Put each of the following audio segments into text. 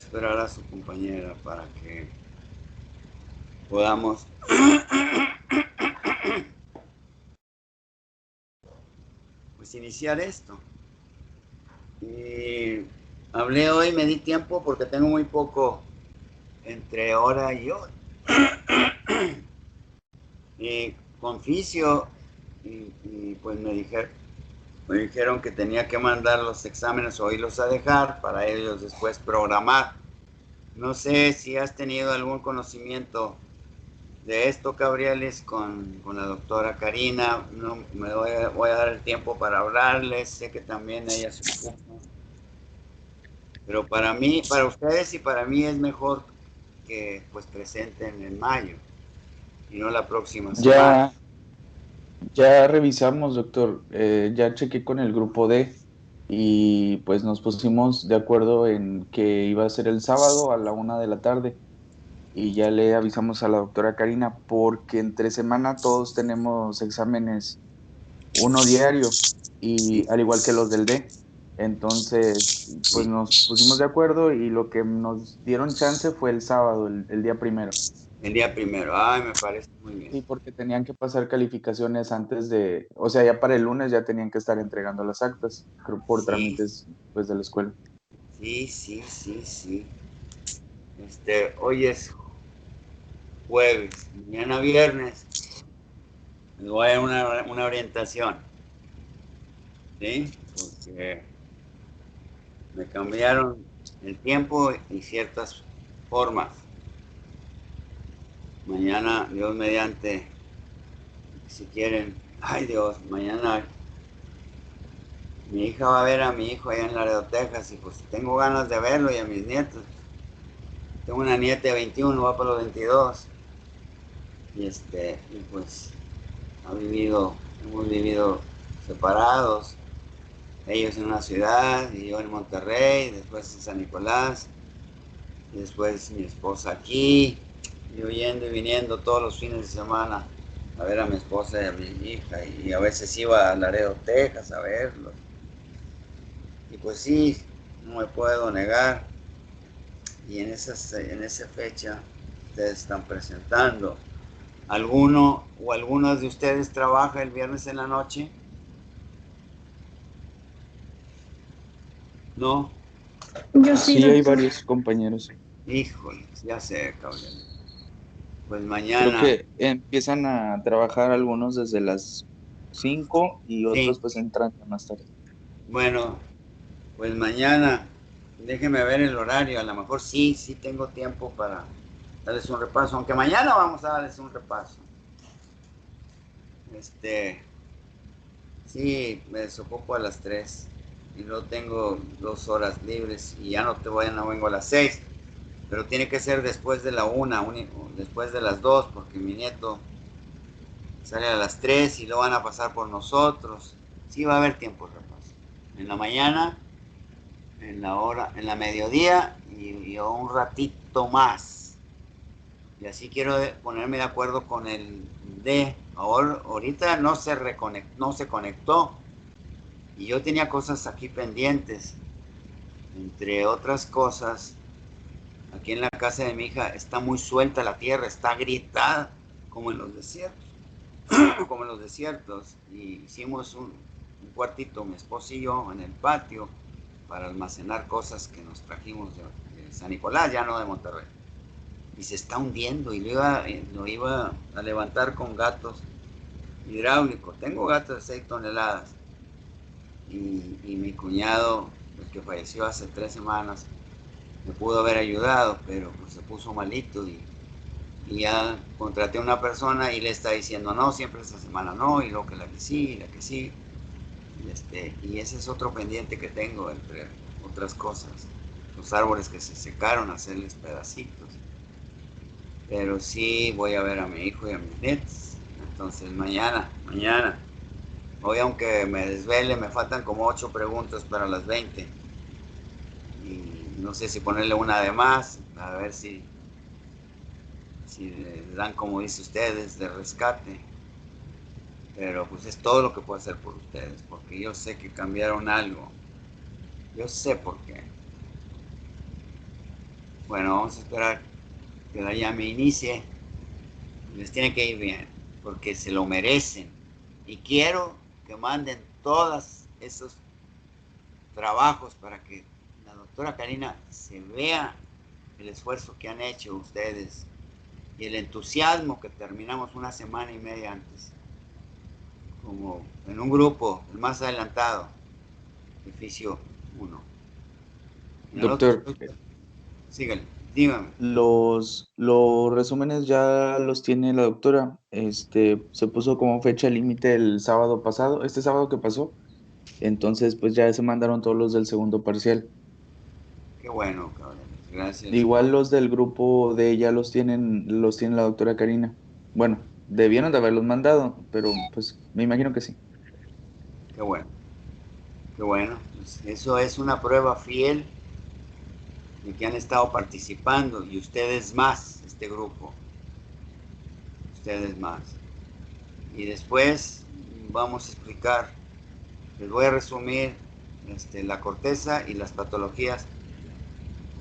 esperar a su compañera para que podamos pues iniciar esto. Y hablé hoy, me di tiempo porque tengo muy poco entre hora y hora. Y con Fisio, pues me dijeron que tenía que mandar los exámenes o irlos a dejar para ellos después programar. No sé si has tenido algún conocimiento de esto, Gabrieles, con la doctora Karina. No me voy a dar el tiempo para hablarles. Sé que también ella se ocupa. Pero para mí, para ustedes y para mí es mejor que pues presenten en mayo y no la próxima semana. Ya, ya revisamos, doctor. Ya chequé con el grupo D y pues nos pusimos de acuerdo en que iba a ser el sábado a la 1 de la tarde y ya le avisamos a la doctora Karina porque entre semana todos tenemos exámenes, uno diario Sí, y al igual que los del D. Entonces, pues sí. nos pusimos de acuerdo y lo que nos dieron chance fue el sábado, el día primero. El día primero. Ay, me parece muy bien. Sí, porque tenían que pasar calificaciones antes de, o sea, ya para el lunes ya tenían que estar entregando las actas, creo, por Sí, trámites pues de la escuela. sí, sí, sí, sí. Hoy es jueves, mañana viernes. Les voy a dar una orientación, ¿sí? Porque me cambiaron el tiempo y ciertas formas. Mañana, Dios mediante, si quieren, ay Dios, mañana mi hija va a ver a mi hijo allá en Laredo, Texas, y pues tengo ganas de verlo y a mis nietos. Tengo una nieta de 21, va para los 22, y pues hemos vivido separados, ellos en una ciudad y yo en Monterrey, después en San Nicolás, y después mi esposa aquí, yo yendo y viniendo todos los fines de semana a ver a mi esposa y a mi hija, y a veces iba a Laredo, Texas a verlos. Y pues sí, no me puedo negar, y en esa fecha ustedes están presentando. ¿Alguno o algunas de ustedes trabaja el viernes en la noche? No. Yo sí, Sí, hay doctor. varios compañeros. Híjole, ya sé, cabrón. Pues Creo mañana, que empiezan a trabajar algunos desde las 5 y otros sí. pues entran ya más tarde. Bueno, pues mañana, déjenme ver el horario. A lo mejor sí, sí tengo tiempo para darles un repaso. Aunque mañana vamos a darles un repaso. Este, sí, me desocupo a las 3 y luego tengo 2 horas libres y ya no vengo a las 6. Pero tiene que ser después de la 1, después de las 2, porque mi nieto sale a las 3 y lo van a pasar por nosotros. Sí va a haber tiempo de repaso. En la mañana, en la mediodía y un ratito más. Y así quiero ponerme de acuerdo con el D. Ahorita no se conectó y yo tenía cosas aquí pendientes. Entre otras cosas, aquí en la casa de mi hija está muy suelta la tierra, está agrietada como en los desiertos. Como en los desiertos. Y hicimos un cuartito, mi esposo y yo, en el patio para almacenar cosas que nos trajimos de San Nicolás, ya no de Monterrey. Y se está hundiendo y lo iba a levantar con gatos hidráulicos. Tengo gatos de 6 toneladas. Y mi cuñado, el que falleció hace 3 semanas, me pudo haber ayudado, pero pues se puso malito y ya contraté a una persona y le está diciendo no, siempre esta semana no, y luego que la que sí, la que sí. Y ese es otro pendiente que tengo, entre otras cosas. Los árboles que se secaron, hacerles pedacitos. Pero sí voy a ver a mi hijo y a mis nietos. Entonces mañana. Hoy aunque me desvele, me faltan como 8 preguntas para las 20. Y no sé si ponerle una de más, a ver si le dan, como dice ustedes, de rescate. Pero pues es todo lo que puedo hacer por ustedes, porque yo sé que cambiaron algo. Yo sé por qué. Bueno, vamos a esperar que la llame inicie. Les tiene que ir bien, porque se lo merecen. Y quiero que manden todos esos trabajos para que la doctora Karina se vea el esfuerzo que han hecho ustedes y el entusiasmo que terminamos una semana y media antes, como en un grupo, el más adelantado, edificio 1. En el otro, Doctor, síganle, dígame. los resúmenes ya los tiene la doctora. Se puso como fecha límite el sábado pasado, este sábado que pasó. Entonces, pues ya se mandaron todos los del segundo parcial. Qué bueno, cabrón. Gracias. Igual los del grupo de ella los tiene la doctora Karina. Bueno, debieron de haberlos mandado, pero pues me imagino que sí. Qué bueno. Qué bueno. Pues eso es una prueba fiel de que han estado participando y ustedes más, este grupo. Ustedes más. Y después vamos a explicar, les voy a resumir la corteza y las patologías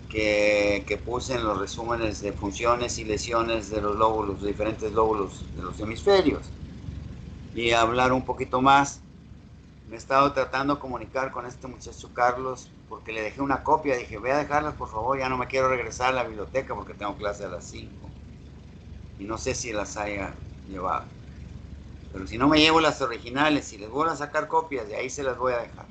que puse en los resúmenes de funciones y lesiones de los lóbulos, de diferentes lóbulos de los hemisferios. Y hablar un poquito más. Me he estado tratando de comunicar con este muchacho Carlos porque le dejé una copia. Dije, ve a dejarlas por favor, ya no me quiero regresar a la biblioteca porque tengo clase a las 5. Y no sé si las haya llevado. Pero si no me llevo las originales, si les voy a sacar copias, de ahí se las voy a dejar.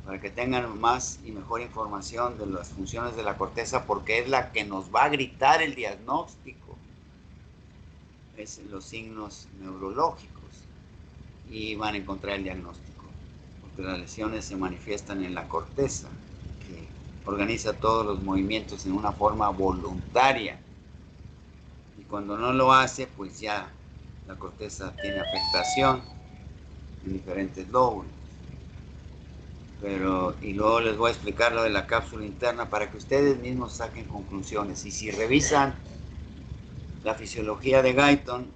Para que tengan más y mejor información de las funciones de la corteza, porque es la que nos va a gritar el diagnóstico. Es los signos neurológicos. Y van a encontrar el diagnóstico. Porque las lesiones se manifiestan en la corteza, que organiza todos los movimientos en una forma voluntaria. Y cuando no lo hace, pues ya la corteza tiene afectación en diferentes lóbulos. Y luego les voy a explicar lo de la cápsula interna para que ustedes mismos saquen conclusiones. Y si revisan la fisiología de Guyton,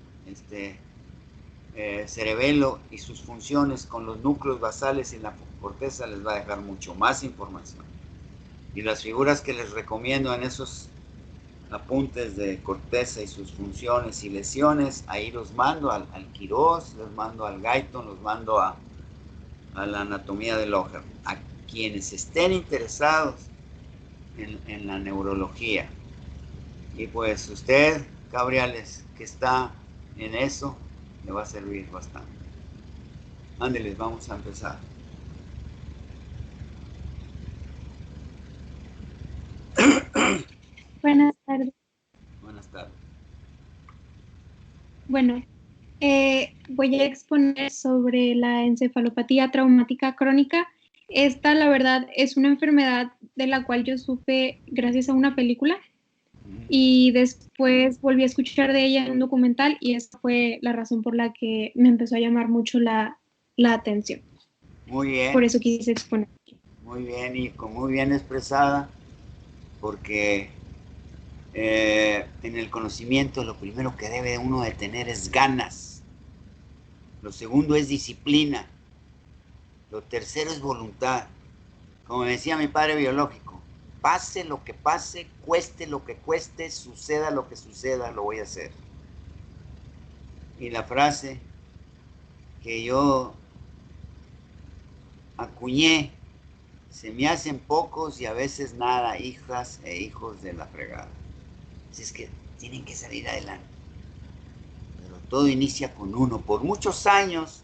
cerebelo y sus funciones con los núcleos basales y la corteza, les va a dejar mucho más información. Y las figuras que les recomiendo en esos apuntes de corteza y sus funciones y lesiones, ahí los mando al Quirós, los mando al Guyton, los mando a la anatomía del Oger, a quienes estén interesados en la neurología. Y pues usted, Cabriales, que está en eso, le va a servir bastante. Ándeles, vamos a empezar. Buenas tardes. Buenas tardes. Bueno, voy a exponer sobre la encefalopatía traumática crónica. Esta, la verdad, es una enfermedad de la cual yo supe gracias a una película y después volví a escuchar de ella en un documental y esa fue la razón por la que me empezó a llamar mucho la atención. Muy bien. Por eso quise exponer. Muy bien y muy bien expresada, porque en el conocimiento lo primero que debe uno de tener es ganas. Lo segundo es disciplina. Lo tercero es voluntad. Como decía mi padre biológico, pase lo que pase, cueste lo que cueste, suceda lo que suceda, lo voy a hacer. Y la frase que yo acuñé, se me hacen pocos y a veces nada, hijas e hijos de la fregada. Así es que tienen que salir adelante. Pero todo inicia con uno. Por muchos años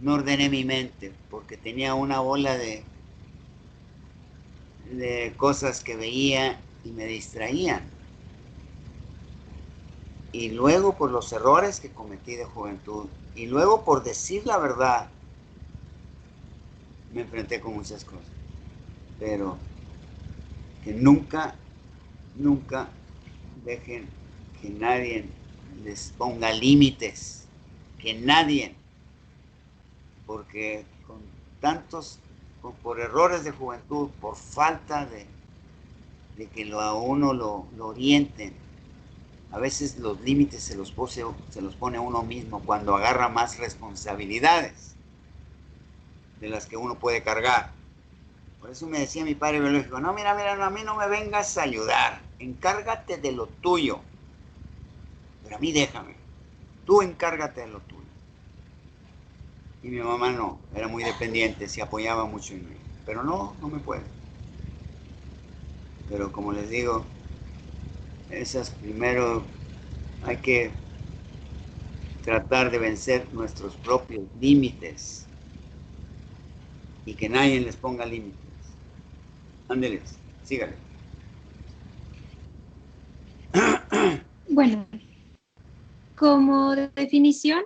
no ordené mi mente porque tenía una bola de cosas que veía y me distraían. Y luego por los errores que cometí de juventud, y luego por decir la verdad, me enfrenté con muchas cosas. Pero que nunca dejen que nadie les ponga límites, que nadie, porque con tantos, por errores de juventud, por falta de que a uno lo orienten, a veces los límites se los pone uno mismo cuando agarra más responsabilidades de las que uno puede cargar. Por eso me decía mi padre biológico, no, mira, no, a mí no me vengas a ayudar, encárgate de lo tuyo, pero a mí déjame, tú encárgate de lo tuyo. Y mi mamá no, era muy dependiente, se apoyaba mucho en mí, pero no me puede. Pero como les digo, esas primero hay que tratar de vencer nuestros propios límites y que nadie les ponga límites. Ándeles, sígale. Bueno, como definición,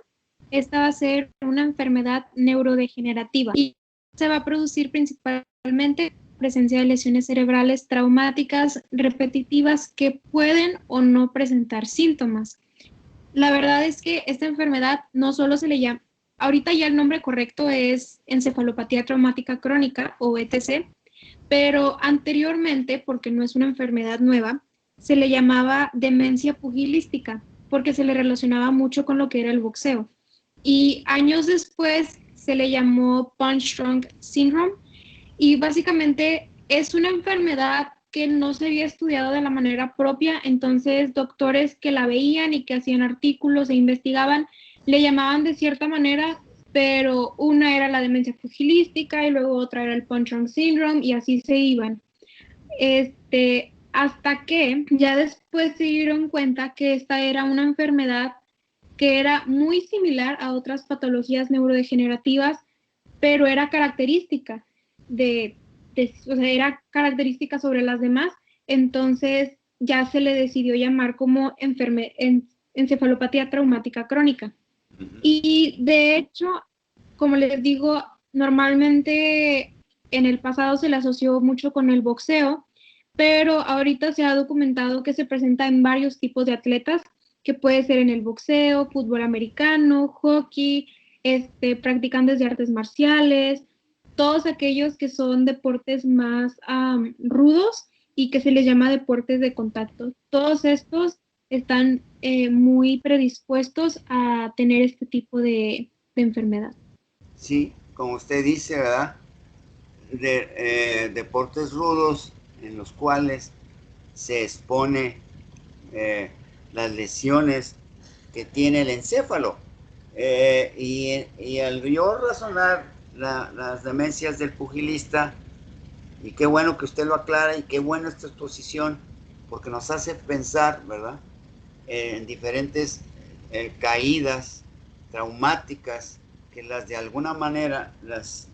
esta va a ser una enfermedad neurodegenerativa y se va a producir principalmente presencia de lesiones cerebrales traumáticas repetitivas que pueden o no presentar síntomas. La verdad es que esta enfermedad no solo se le llama, ahorita ya el nombre correcto es encefalopatía traumática crónica o ETC, pero anteriormente, porque no es una enfermedad nueva, se le llamaba demencia pugilística, porque se le relacionaba mucho con lo que era el boxeo. Y años después se le llamó Punch Drunk Syndrome, y básicamente es una enfermedad que no se había estudiado de la manera propia, entonces doctores que la veían y que hacían artículos e investigaban, le llamaban de cierta manera, pero una era la demencia pugilística y luego otra era el Punch Drunk Syndrome y así se iban. Hasta que ya después se dieron cuenta que esta era una enfermedad que era muy similar a otras patologías neurodegenerativas, pero era característica o sea, era característica sobre las demás, entonces ya se le decidió llamar como encefalopatía traumática crónica. Y de hecho, como les digo, normalmente en el pasado se le asoció mucho con el boxeo, pero ahorita se ha documentado que se presenta en varios tipos de atletas, que puede ser en el boxeo, fútbol americano, hockey, practicantes de artes marciales, todos aquellos que son deportes más rudos y que se les llama deportes de contacto. Todos estos están muy predispuestos a tener este tipo de enfermedad. Sí, como usted dice, ¿verdad? Deportes rudos en los cuales se expone las lesiones que tiene el encéfalo. Y al yo razonar las demencias del pugilista, y qué bueno que usted lo aclara y qué buena esta exposición, porque nos hace pensar, ¿verdad?, en diferentes caídas traumáticas que las de alguna manera las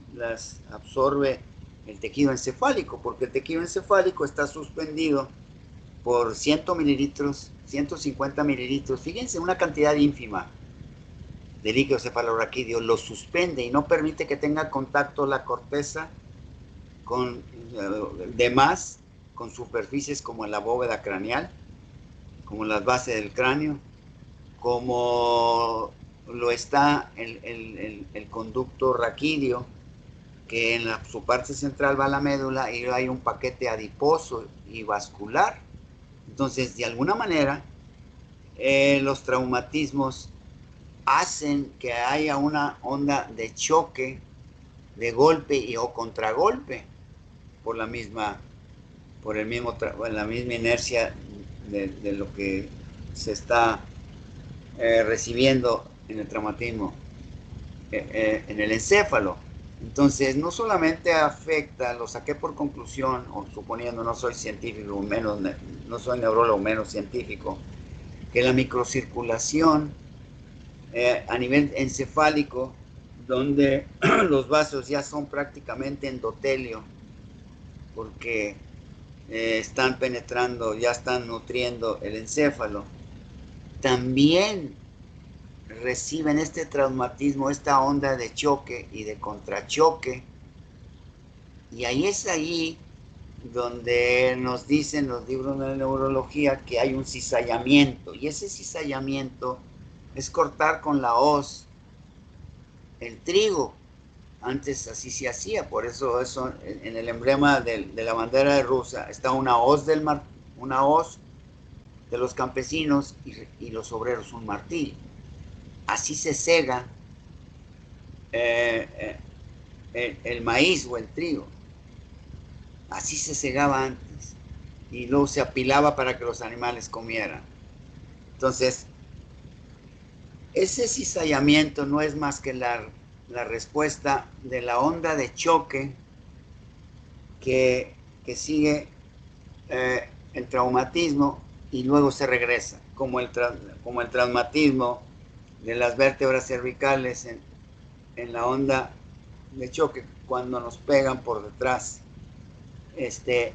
absorbe el tejido encefálico, porque el tejido encefálico está suspendido por 100 mililitros, 150 mililitros, fíjense, una cantidad ínfima de líquido cefalorraquídeo, lo suspende y no permite que tenga contacto la corteza con demás, con superficies como la bóveda craneal, como las bases del cráneo, como lo está el conducto raquídeo, que en su parte central va a la médula y hay un paquete adiposo y vascular. Entonces, de alguna manera, los traumatismos hacen que haya una onda de choque, de golpe o contragolpe por la misma inercia de lo que se está recibiendo en el traumatismo, en el encéfalo. Entonces, no solamente afecta, lo saqué por conclusión, o suponiendo, no soy científico, no soy neurólogo, menos científico, que la microcirculación a nivel encefálico, donde los vasos ya son prácticamente endotelio, porque están penetrando, ya están nutriendo el encéfalo, también reciben este traumatismo, esta onda de choque y de contrachoque, y ahí es donde nos dicen los libros de neurología que hay un cizallamiento, y ese cizallamiento es cortar con la hoz el trigo. Antes así se hacía, por eso en el emblema de la bandera de Rusia está una hoz de los campesinos y los obreros un martillo. Así se sega el maíz o el trigo. Así se cegaba antes. Y luego se apilaba para que los animales comieran. Entonces, ese cizallamiento no es más que la respuesta de la onda de choque que sigue el traumatismo y luego se regresa, como el traumatismo de las vértebras cervicales en la onda de choque cuando nos pegan por detrás. Eh,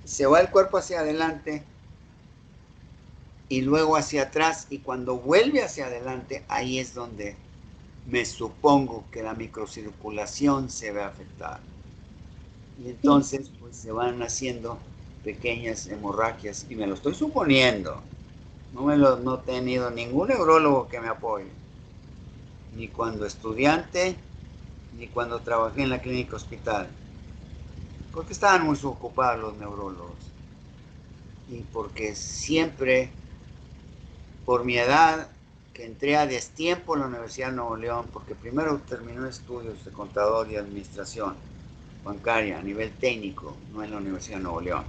se va el cuerpo hacia adelante y luego hacia atrás, y cuando vuelve hacia adelante, ahí es donde me supongo que la microcirculación se ve afectada. Y entonces pues se van haciendo pequeñas hemorragias, y me lo estoy suponiendo. No he tenido ningún neurólogo que me apoye, ni cuando estudiante, ni cuando trabajé en la clínica hospital, porque estaban muy ocupados los neurólogos, y porque siempre, por mi edad, que entré a destiempo en la Universidad de Nuevo León, porque primero terminé estudios de contador y administración bancaria a nivel técnico, no en la Universidad de Nuevo León.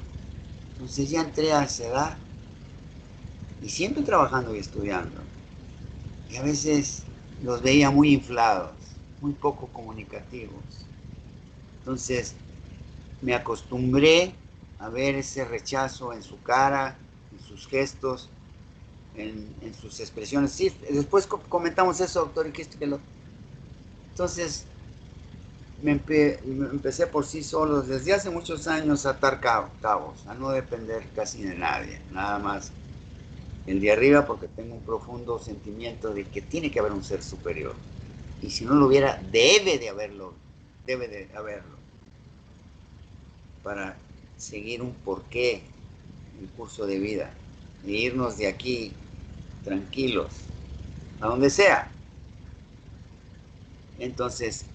Entonces ya entré a esa edad y siempre trabajando y estudiando. Y a veces los veía muy inflados, muy poco comunicativos. Entonces me acostumbré a ver ese rechazo en su cara, en sus gestos, en sus expresiones. Sí, después comentamos eso, doctor, y que esto que lo... Entonces empecé por sí solo desde hace muchos años a atar cabos, a no depender casi de nadie, nada más el de arriba, porque tengo un profundo sentimiento de que tiene que haber un ser superior, y si no lo hubiera, debe de haberlo, para seguir un porqué, un curso de vida, e irnos de aquí tranquilos, a donde sea. Entonces,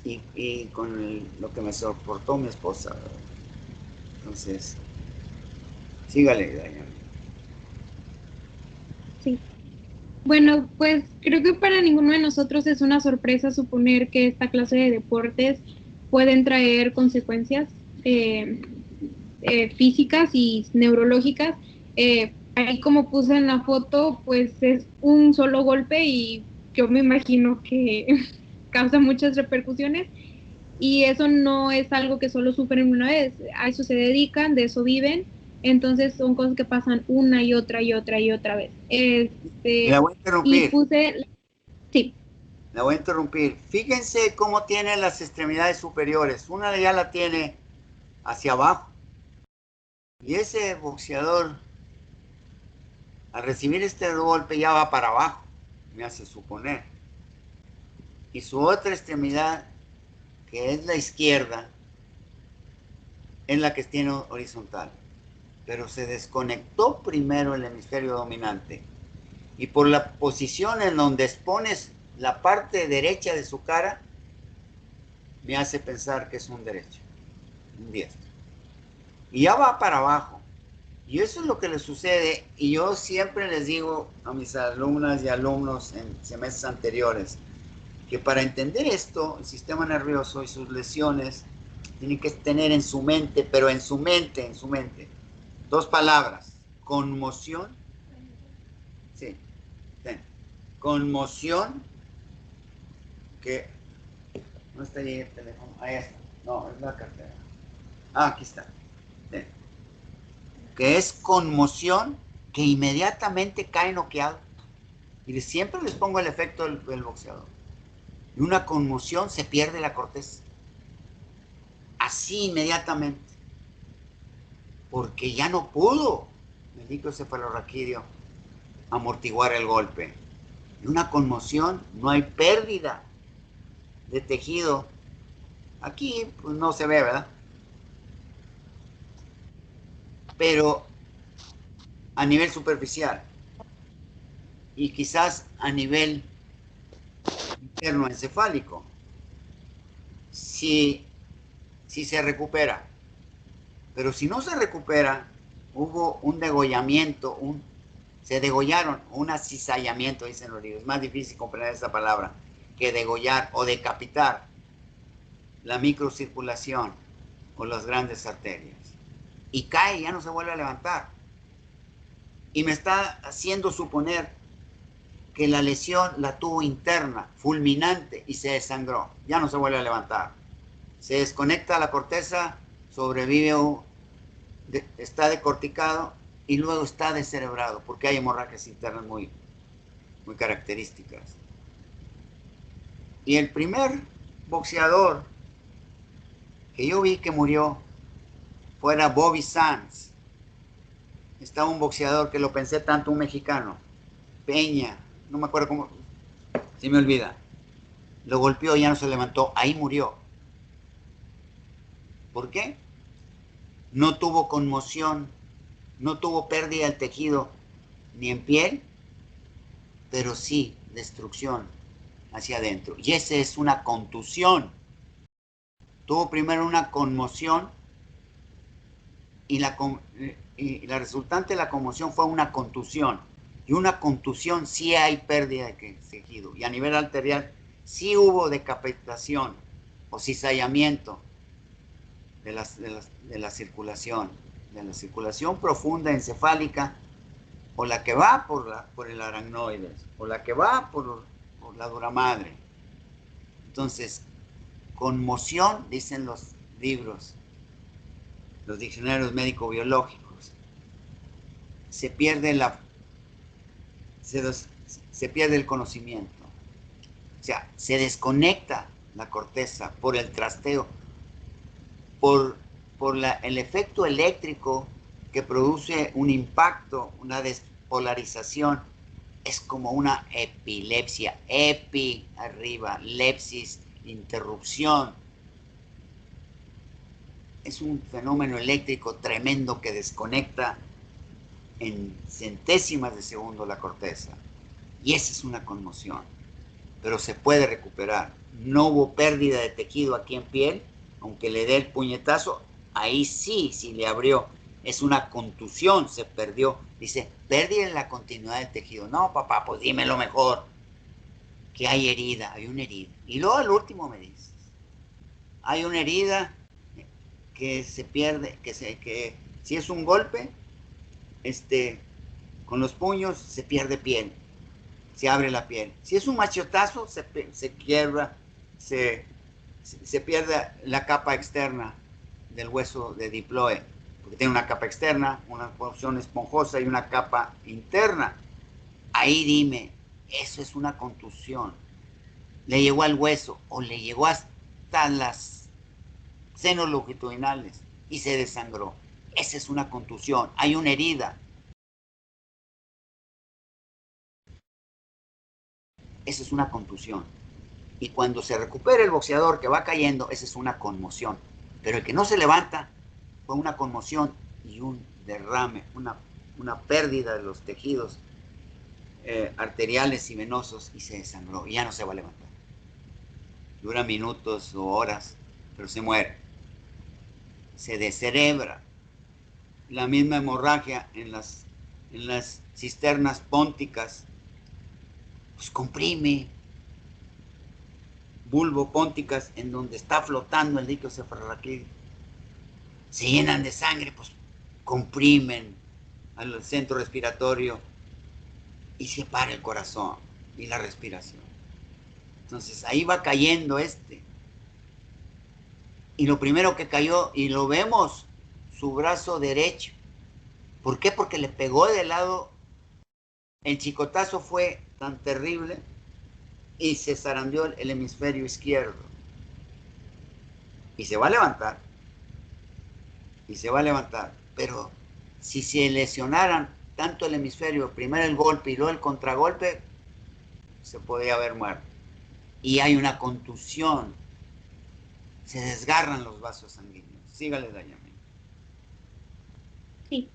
y con lo que me soportó mi esposa, ¿verdad? Entonces, sígale, Dayana. Sí. Bueno, pues creo que para ninguno de nosotros es una sorpresa suponer que esta clase de deportes pueden traer consecuencias eh, físicas y neurológicas. Ahí como puse en la foto, pues es un solo golpe y yo me imagino que causa muchas repercusiones, y eso no es algo que solo sufren una vez, a eso se dedican, de eso viven, entonces son cosas que pasan una y otra y otra y otra vez. Y la voy a Y interrumpir, puse, sí, la voy a interrumpir. Fíjense cómo tiene las extremidades superiores. Una ya la tiene hacia abajo. Y ese boxeador, al recibir este golpe, ya va para abajo, me hace suponer. Y su otra extremidad, que es la izquierda, es la que tiene horizontal. Pero se desconectó primero el hemisferio dominante. Y por la posición en donde expones la parte derecha de su cara, me hace pensar que es un derecho, un diestro. Y ya va para abajo. Y eso es lo que le sucede. Y yo siempre les digo a mis alumnas y alumnos en semestres anteriores que para entender esto, el sistema nervioso y sus lesiones, tienen que tener en su mente, pero en su mente, dos palabras: conmoción, sí, conmoción, que no está ahí el teléfono, ahí está, no, es la cartera. Ah, aquí está. Sí. Que es conmoción, que inmediatamente cae noqueado. Y siempre les pongo el efecto del boxeador. Y una conmoción, se pierde la corteza. Así inmediatamente. Porque ya no pudo el microencefalorraquídeo amortiguar el golpe. Y una conmoción, no hay pérdida de tejido. Aquí pues, no se ve, ¿verdad? Pero a nivel superficial. Y quizás a nivel interno encefálico. Si se recupera. Pero si no se recupera, hubo un degollamiento, se degollaron, un acizallamiento, dicen los libros. Es más difícil comprender esa palabra que degollar o decapitar. la microcirculación o las grandes arterias. Y cae, ya no se vuelve a levantar. Y me está haciendo suponer que la lesión la tuvo interna, fulminante, y se desangró. Ya no se vuelve a levantar. Se desconecta la corteza, sobrevive, está decorticado y luego está descerebrado, porque hay hemorragias internas muy características. Y el primer boxeador que yo vi que murió fuera Bobby Sands. Estaba un boxeador que lo pensé tanto, un mexicano, Peña, no me acuerdo cómo, se me olvida. Lo golpeó y ya no se levantó, ahí murió. ¿Por qué? No tuvo conmoción, no tuvo pérdida del tejido, ni en piel, pero sí destrucción hacia adentro. Y esa es una contusión. Tuvo primero una conmoción y la resultante de la conmoción fue una contusión. Y una contusión sí hay pérdida de tejido. Y a nivel arterial sí hubo decapitación o cizallamiento de la circulación profunda encefálica, o la que va por el aracnoides, o la que va por la dura madre. Entonces, conmoción, dicen los libros, los diccionarios médico-biológicos, se pierde el conocimiento. O sea, se desconecta la corteza por el trasteo, por el efecto eléctrico que produce un impacto, una despolarización. Es como una epilepsia, epi arriba, lepsis, interrupción. Es un fenómeno eléctrico tremendo que desconecta en centésimas de segundo la corteza. Y esa es una conmoción, pero se puede recuperar. No hubo pérdida de tejido aquí en piel, aunque le dé el puñetazo, ahí sí le abrió. Es una contusión, se perdió. Dice, pérdida en la continuidad del tejido. No, papá, pues dímelo mejor. Que hay herida, hay una herida. Y luego al último me dices, hay una herida que se pierde, que si es un golpe, con los puños se pierde piel, se abre la piel. Si es un machetazo, se quiebra, se pierde la capa externa del hueso de diploe, porque tiene una capa externa, una porción esponjosa y una capa interna. Ahí dime, eso es una contusión. Le llegó al hueso o le llegó hasta las senos longitudinales y se desangró. Esa es una contusión. Hay una herida. Esa es una contusión. Y cuando se recupera el boxeador que va cayendo, esa es una conmoción. Pero el que no se levanta fue una conmoción y un derrame, una pérdida de los tejidos arteriales y venosos, y se desangró y ya no se va a levantar. Dura minutos o horas, pero se muere. Se descerebra. La misma hemorragia en las cisternas pónticas, pues comprime. Bulbo pónticas, en donde está flotando el líquido cefalorraquídeo, se llenan de sangre, pues comprimen al centro respiratorio y se para el corazón y la respiración. Entonces ahí va cayendo y lo primero que cayó, y lo vemos, su brazo derecho. ¿Por qué? Porque le pegó de lado, el chicotazo fue tan terrible y se zarandeó el hemisferio izquierdo. Y se va a levantar. Y se va a levantar. Pero si se lesionaran tanto el hemisferio, primero el golpe y luego el contragolpe, se podría haber muerto. Y hay una contusión. Se desgarran los vasos sanguíneos. Sígale, Dayami. Sí.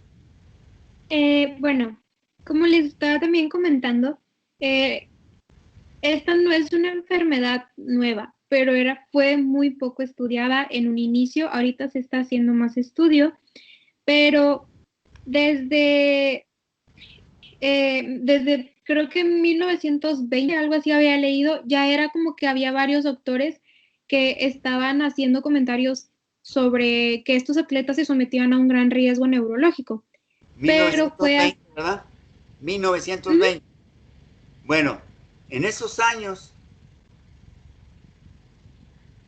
Bueno, como les estaba también comentando, esta no es una enfermedad nueva, pero fue muy poco estudiada en un inicio. Ahorita se está haciendo más estudio, pero desde creo que en 1920, algo así había leído, ya era como que había varios doctores que estaban haciendo comentarios sobre que estos atletas se sometían a un gran riesgo neurológico. Pero fue 1920, ¿verdad? 1920. Bueno, en esos años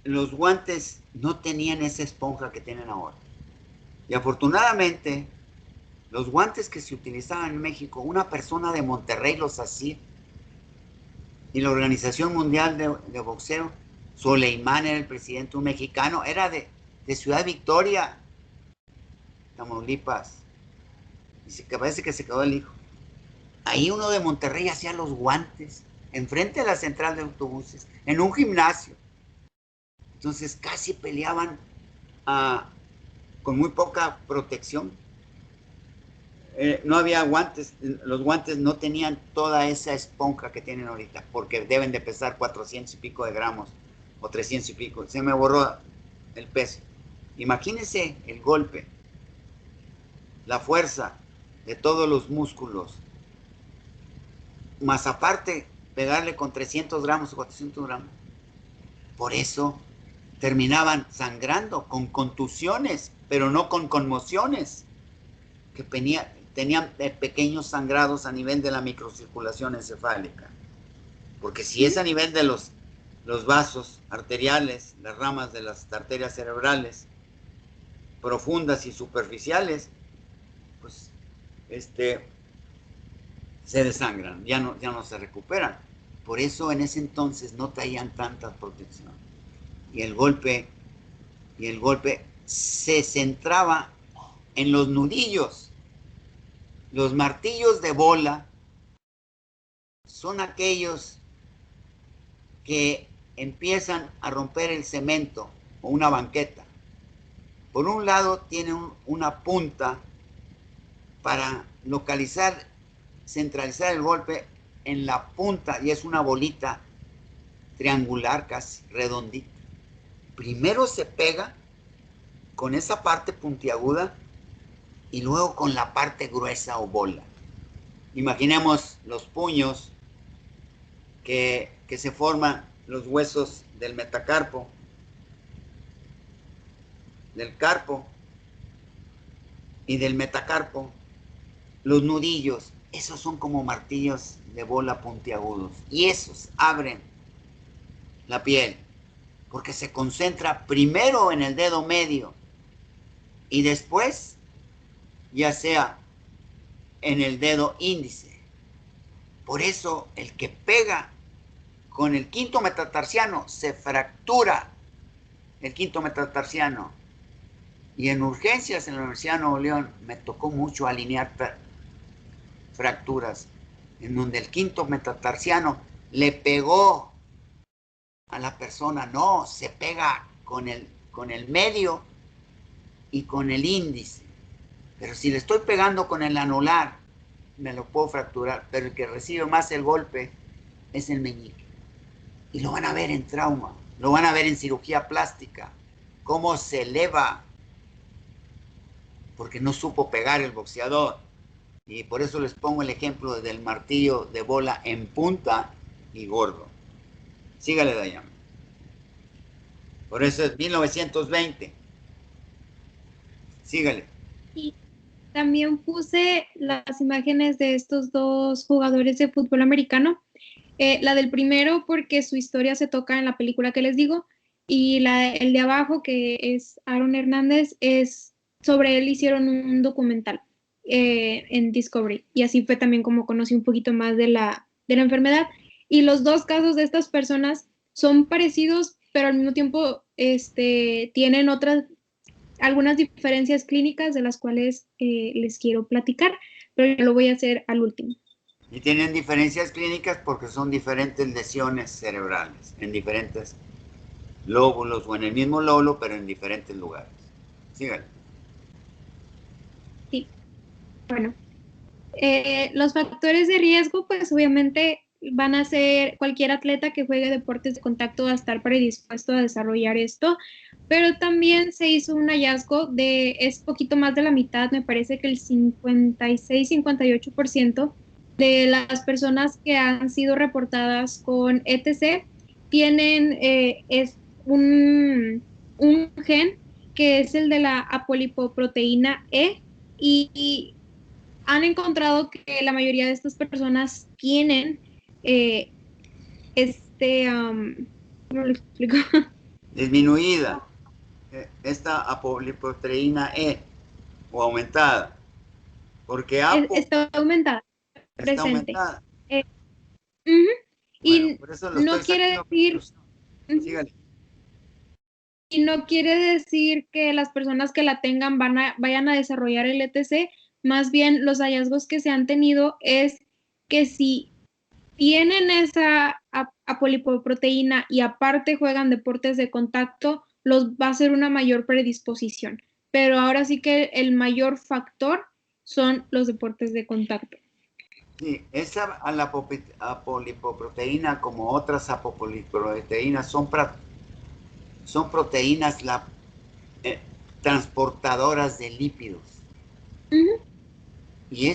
los guantes no tenían esa esponja que tienen ahora. Y afortunadamente, los guantes que se utilizaban en México, una persona de Monterrey los hacía. Y la Organización Mundial de Boxeo, Soleimán era el presidente, un mexicano, era de Ciudad Victoria, Tamaulipas. Y parece que se quedó el hijo. Ahí uno de Monterrey hacía los guantes, enfrente de la central de autobuses, en un gimnasio. Entonces casi peleaban con muy poca protección. No había guantes, los guantes no tenían toda esa esponja que tienen ahorita, porque deben de pesar 400 y pico de gramos, o 300 y pico. Se me borró el peso. Imagínense el golpe, la fuerza de todos los músculos, más aparte pegarle con 300 gramos o 400 gramos. Por eso terminaban sangrando, con contusiones, pero no con conmociones, que tenían pequeños sangrados a nivel de la microcirculación encefálica. Porque si es a nivel de los vasos arteriales, las ramas de las arterias cerebrales, profundas y superficiales, pues se desangran, ya no se recuperan. Por eso en ese entonces no traían tanta protección. Y el golpe se centraba en los nudillos. Los martillos de bola son aquellos que empiezan a romper el cemento o una banqueta. Por un lado tienen una punta para centralizar el golpe en la punta, y es una bolita triangular, casi redondita. Primero se pega con esa parte puntiaguda y luego con la parte gruesa o bola. Imaginemos los puños que se forman los huesos del metacarpo, del carpo y del metacarpo, los nudillos, esos son como martillos de bola puntiagudos, y esos abren la piel, porque se concentra primero en el dedo medio y después ya sea en el dedo índice. Por eso el que pega con el quinto metatarsiano se fractura el quinto metatarsiano. Y en urgencias en la Universidad de Nuevo León me tocó mucho alinear fracturas en donde el quinto metatarsiano le pegó a la persona. No, se pega con el medio y con el índice. Pero si le estoy pegando con el anular, me lo puedo fracturar. Pero el que recibe más el golpe es el meñique. Y lo van a ver en trauma, lo van a ver en cirugía plástica, cómo se eleva, porque no supo pegar el boxeador. Y por eso les pongo el ejemplo del martillo de bola en punta y gordo. Sígale, Dayan. Por eso es 1920. Sígale. Y también puse las imágenes de estos dos jugadores de fútbol americano. La del primero porque su historia se toca en la película que les digo, y el de abajo, que es Aaron Hernández, es sobre él, hicieron un documental en Discovery, y así fue también como conocí un poquito más de la enfermedad. Y los dos casos de estas personas son parecidos, pero al mismo tiempo tienen algunas diferencias clínicas de las cuales les quiero platicar, pero lo voy a hacer al último. Y tienen diferencias clínicas porque son diferentes lesiones cerebrales en diferentes lóbulos o en el mismo lóbulo, pero en diferentes lugares. Síganle. Sí, bueno. Los factores de riesgo, pues obviamente van a ser cualquier atleta que juegue deportes de contacto va a estar predispuesto a desarrollar esto, pero también se hizo un hallazgo es poquito más de la mitad, me parece que el 56-58% de las personas que han sido reportadas con ETC tienen un gen que es el de la apolipoproteína E y han encontrado que la mayoría de estas personas tienen ¿cómo lo explico? Disminuida esta apolipoproteína E o aumentada, porque APO Está aumentada, está presente. aumentada. Eh, uh-huh. Bueno, Y por eso lo estoy no quiere sacando a decir, conclusión. uh-huh, Sígale. y no quiere decir que las personas que la tengan vayan a desarrollar el ETC, más bien los hallazgos que se han tenido es que si tienen esa apolipoproteína y aparte juegan deportes de contacto, los va a ser una mayor predisposición. Pero ahora sí que el mayor factor son los deportes de contacto. Sí, esa apolipoproteína, como otras apolipoproteínas, son proteínas eh, transportadoras de lípidos. Uh-huh. Y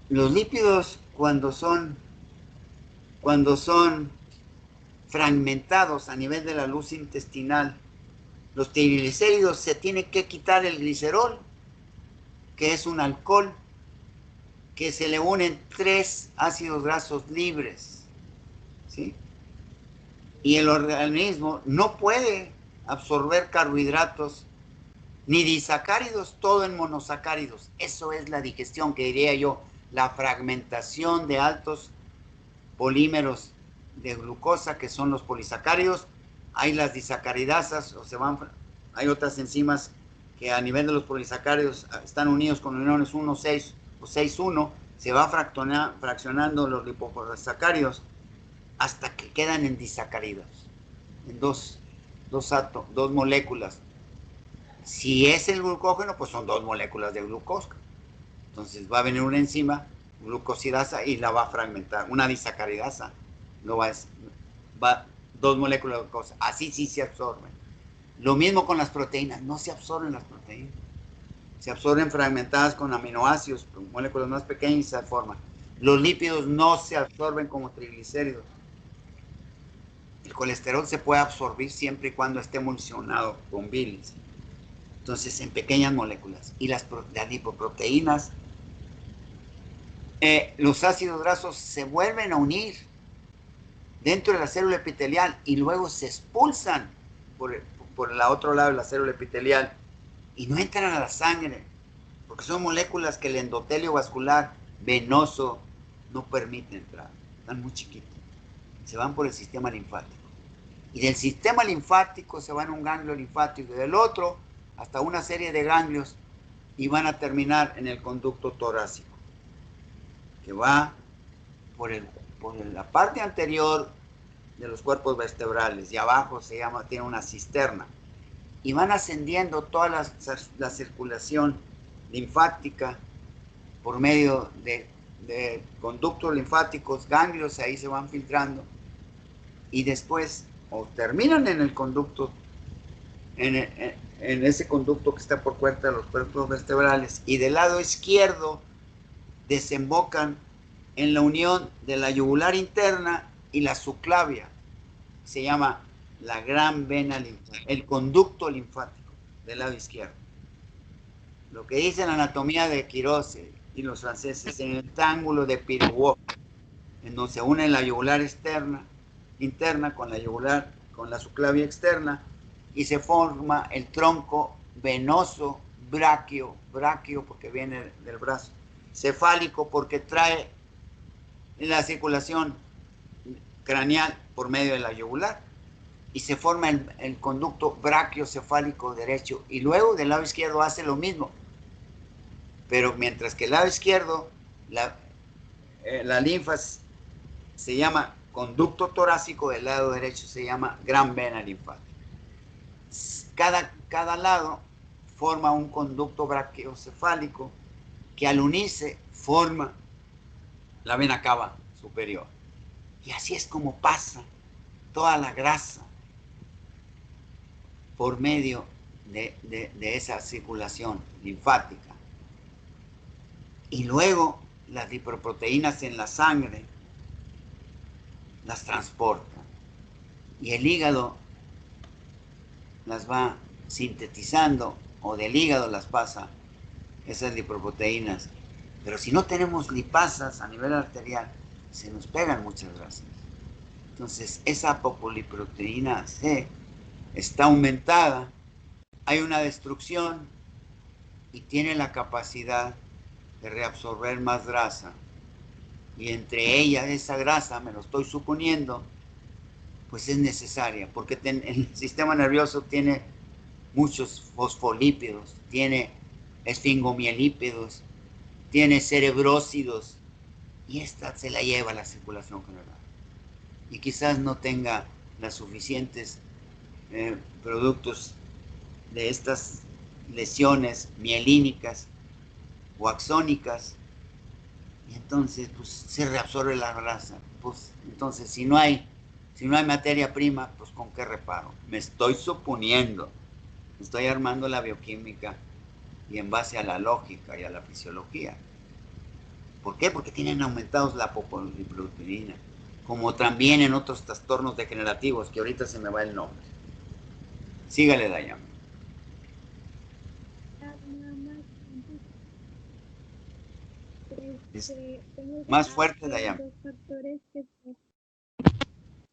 los lípidos cuando son fragmentados a nivel de la luz intestinal, los triglicéridos se tiene que quitar el glicerol, que es un alcohol, que se le unen 3 ácidos grasos libres, ¿sí? Y el organismo no puede absorber carbohidratos ni disacáridos, todo en monosacáridos. Eso es la digestión, que diría yo, la fragmentación de altos polímeros de glucosa, que son los polisacáridos. Hay las disacaridasas, hay otras enzimas que a nivel de los polisacáridos están unidos con uniones 1,6 o 6,1, se va fraccionando los liposacáridos hasta que quedan en disacáridos, en dos moléculas. Si es el glucógeno, pues son 2 moléculas de glucosa. Entonces va a venir una enzima, glucosidasa, y la va a fragmentar. Una disacaridasa, va 2 moléculas de glucosa. Así sí se absorben. Lo mismo con las proteínas. No se absorben las proteínas. Se absorben fragmentadas con aminoácidos, con moléculas más pequeñas, y se forman. Los lípidos no se absorben como triglicéridos. El colesterol se puede absorbir siempre y cuando esté emulsionado con bilis. Entonces, en pequeñas moléculas. Y las lipoproteínas, los ácidos grasos se vuelven a unir dentro de la célula epitelial y luego se expulsan por el otro lado de la célula epitelial y no entran a la sangre, porque son moléculas que el endotelio vascular venoso no permite entrar. Están muy chiquitos. Se van por el sistema linfático. Y del sistema linfático se van a un ganglio linfático y del otro hasta una serie de ganglios y van a terminar en el conducto torácico, que va por la parte anterior de los cuerpos vertebrales y abajo tiene una cisterna. Y van ascendiendo toda la circulación linfática por medio de conductos linfáticos, ganglios, ahí se van filtrando y después o terminan en el conducto, en ese conducto que está por puerta de los cuerpos vertebrales, y del lado izquierdo desembocan en la unión de la yugular interna y la subclavia. Se llama la gran vena linfática, el conducto linfático del lado izquierdo. Lo que dice la anatomía de Quirós y los franceses, en el triángulo de Piriou, en donde se une la yugular interna con la subclavia externa, y se forma el tronco venoso braquio porque viene del brazo, cefálico porque trae la circulación craneal por medio de la yugular, y se forma el conducto brachiocefálico derecho, y luego del lado izquierdo hace lo mismo, pero mientras que el lado izquierdo la linfa se llama conducto torácico, del lado derecho se llama gran vena linfática. Cada lado forma un conducto brachiocefálico que al unirse forma la vena cava superior. Y así es como pasa toda la grasa por medio de esa circulación linfática. Y luego las lipoproteínas en la sangre las transportan. y el hígado las va sintetizando, o del hígado las pasa esas lipoproteínas. Pero si no tenemos lipasas a nivel arterial, se nos pegan muchas grasas. Entonces, esa apolipoproteína C está aumentada, hay una destrucción y tiene la capacidad de reabsorber más grasa. Y entre ellas, esa grasa, me lo estoy suponiendo, pues es necesaria, porque el sistema nervioso tiene muchos fosfolípidos, tiene esfingomielípidos, tiene cerebrócidos, y esta se la lleva a la circulación general. Y quizás no tenga las suficientes productos de estas lesiones mielínicas o axónicas, y entonces pues se reabsorbe la grasa. Pues entonces si no hay materia prima, pues ¿con qué reparo? Me estoy suponiendo, estoy armando la bioquímica y en base a la lógica y a la fisiología. ¿Por qué? Porque tienen aumentados la apolipoproteína, como también en otros trastornos degenerativos, que ahorita se me va el nombre. Sígale, Dayan. Más fuerte, Dayan.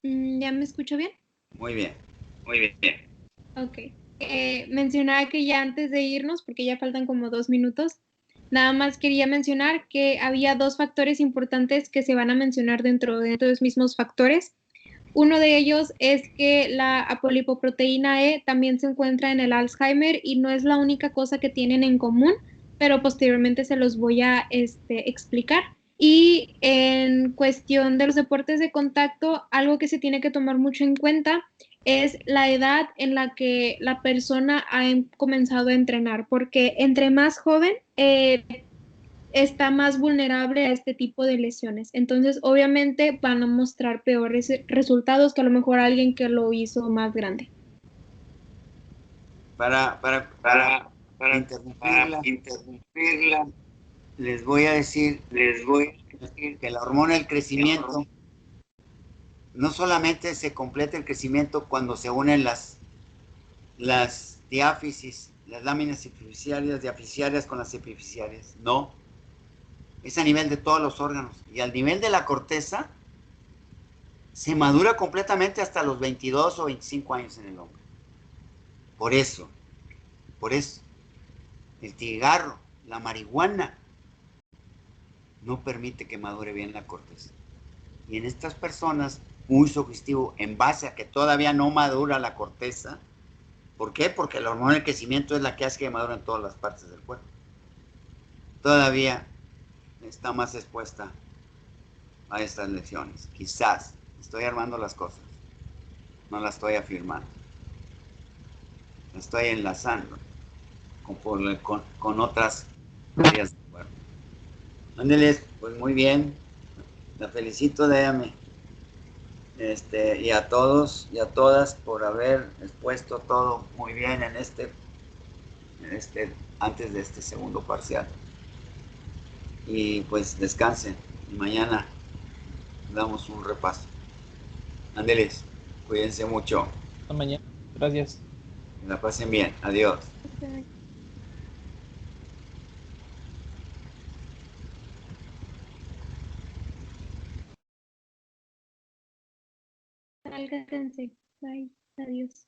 ¿Ya me escucho bien? Muy bien, muy bien. Ok. Mencionaba que ya antes de irnos, porque ya faltan como 2 minutos, nada más quería mencionar que había 2 factores importantes que se van a mencionar dentro de los mismos factores. Uno de ellos es que la apolipoproteína E también se encuentra en el Alzheimer y no es la única cosa que tienen en común, pero posteriormente se los voy a explicar. Y en cuestión de los deportes de contacto, algo que se tiene que tomar mucho en cuenta es la edad en la que la persona ha comenzado a entrenar, porque entre más joven, está más vulnerable a este tipo de lesiones. Entonces, obviamente van a mostrar peores resultados que a lo mejor alguien que lo hizo más grande. Para interrumpirla, les voy a decir que la hormona del crecimiento no solamente se completa el crecimiento cuando se unen las diáfisis, las láminas epifisiarias, diaficiarias con las epifisiarias, no. Es a nivel de todos los órganos. Y al nivel de la corteza, se madura completamente hasta los 22 o 25 años en el hombre. Por eso, el cigarro, la marihuana, no permite que madure bien la corteza. Y en estas personas, muy sugestivo, en base a que todavía no madura la corteza. ¿Por qué? Porque la hormona del crecimiento es la que hace que madure en todas las partes del cuerpo. Todavía está más expuesta a estas lesiones. Quizás estoy armando las cosas, no las estoy afirmando, las estoy enlazando con otras áreas del cuerpo. Ándeles, pues muy bien, la felicito, déjame. Y a todos y a todas por haber expuesto todo muy bien antes de este segundo parcial. Y pues descansen y mañana damos un repaso. Ándeles, cuídense mucho. Hasta mañana. Gracias. Que la pasen bien. Adiós. Sálganse. Bye. Adiós.